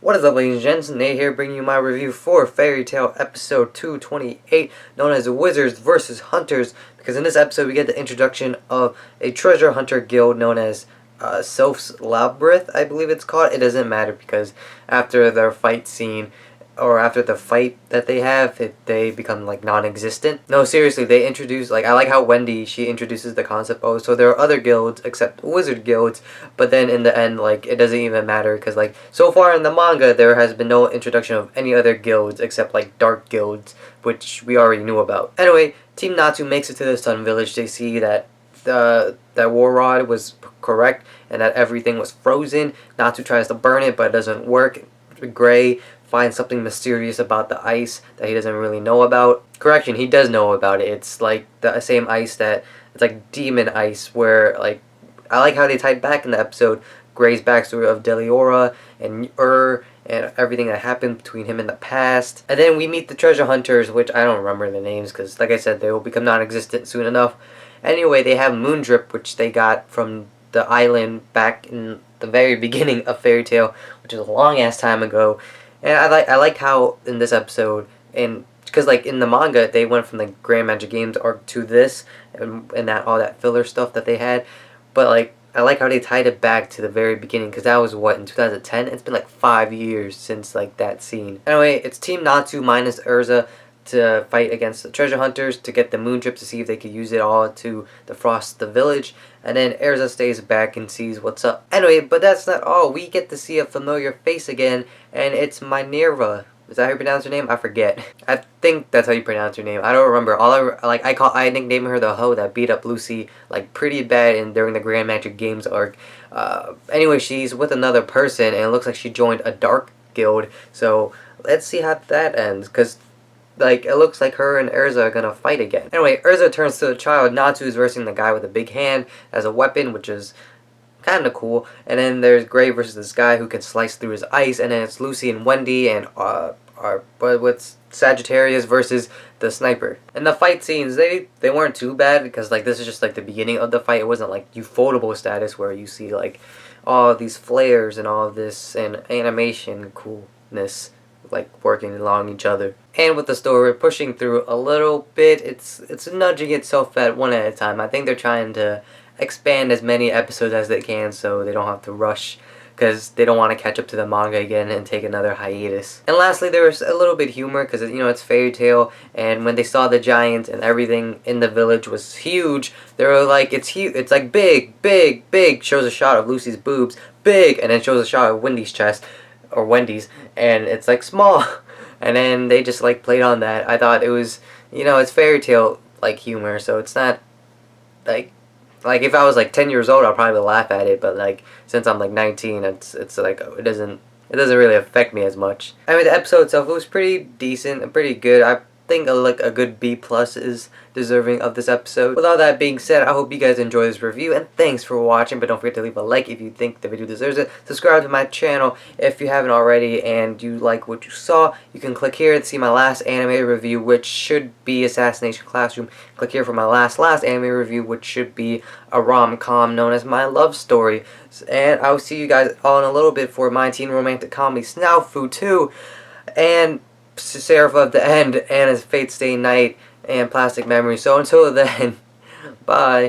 What is up, ladies and gents? Nate here, bringing you my review for Fairy Tail episode 228, known as Wizards vs. Hunters, because in this episode we get the introduction of a treasure hunter guild known as Sylph's Labyrinth, I believe it's called. It doesn't matter because after their fight scene, or after the fight that they have, they become like non-existent. No, seriously, they introduce, like, I like how Wendy, she introduces the concept, oh, so there are other guilds except wizard guilds, but then in the end, like, it doesn't even matter, because, like, so far in the manga, there has been no introduction of any other guilds except, like, dark guilds, which we already knew about. Anyway, Team Natsu makes it to the Sun Village. They see that that War Rod was correct, and that everything was frozen. Natsu tries to burn it, but it doesn't work. Gray finds something mysterious about the ice that he doesn't really know about. Correction, he does know about it. It's like the same ice that, it's like demon ice, where, like, I like how they tied back in the episode Gray's backstory of Deliora and and everything that happened between him in the past. And then we meet the treasure hunters, which I don't remember the names because, like I said, they will become non-existent soon enough. Anyway, they have Moondrip, which they got from the island back in the very beginning of Fairy Tail, which is a long-ass time ago. And I like how in this episode, and because like in the manga they went from the Grand Magic Games arc to this, and that all that filler stuff that they had, but like I like how they tied it back to the very beginning, because that was what, in 2010. It's been like 5 years since like that scene. Anyway, it's Team Natsu minus Erza to fight against the treasure hunters to get the Moondrip to see if they could use it all to defrost the village, and then Erza stays back and sees what's up. Anyway, but that's not all. We get to see a familiar face again, and it's Minerva. Is that how you pronounce her name? I forget. I think that's how you pronounce her name. I don't remember. I nicknamed her the hoe that beat up Lucy like pretty bad during the Grand Magic Games arc. Anyway, she's with another person, and it looks like she joined a dark guild. So let's see how that ends, because like, it looks like her and Erza are gonna fight again. Anyway, Erza turns to the child. Natsu's versing the guy with a big hand as a weapon, which is kind of cool. And then there's Gray versus this guy who can slice through his ice. And then it's Lucy and Wendy and what's Sagittarius versus the sniper. And the fight scenes, they weren't too bad, because like this is just like the beginning of the fight. It wasn't like ufotable status where you see like all these flares and all of this and animation coolness like working along each other. And with the story pushing through a little bit, it's nudging itself at one at a time. I think they're trying to expand as many episodes as they can so they don't have to rush, because they don't want to catch up to the manga again and take another hiatus. And lastly, there was a little bit of humor, because, you know, it's Fairy Tail, and when they saw the giant and everything in the village was huge, they were like, it's huge, it's like big, big, big, shows a shot of Lucy's boobs, big, and then shows a shot of Wendy's chest, or Wendy's, and it's like small. And then they just like played on that. I thought it was, you know, it's Fairy Tail like humor, so it's not like if I was like 10 years old, I'll probably laugh at it, but like since I'm like 19, it's like it doesn't really affect me as much. I mean, the episode itself, it was pretty decent and pretty good. I think a good B+ is deserving of this episode. With all that being said, I hope you guys enjoy this review, and thanks for watching. But don't forget to leave a like if you think the video deserves it. Subscribe to my channel if you haven't already, and you like what you saw. You can click here to see my last anime review, which should be Assassination Classroom. Click here for my last anime review, which should be a rom-com known as My Love Story. And I will see you guys all in a little bit for my teen romantic comedy Snafu 2, and Seraph of the End, and his Fate Stay Night, and Plastic Memory. So until then, bye.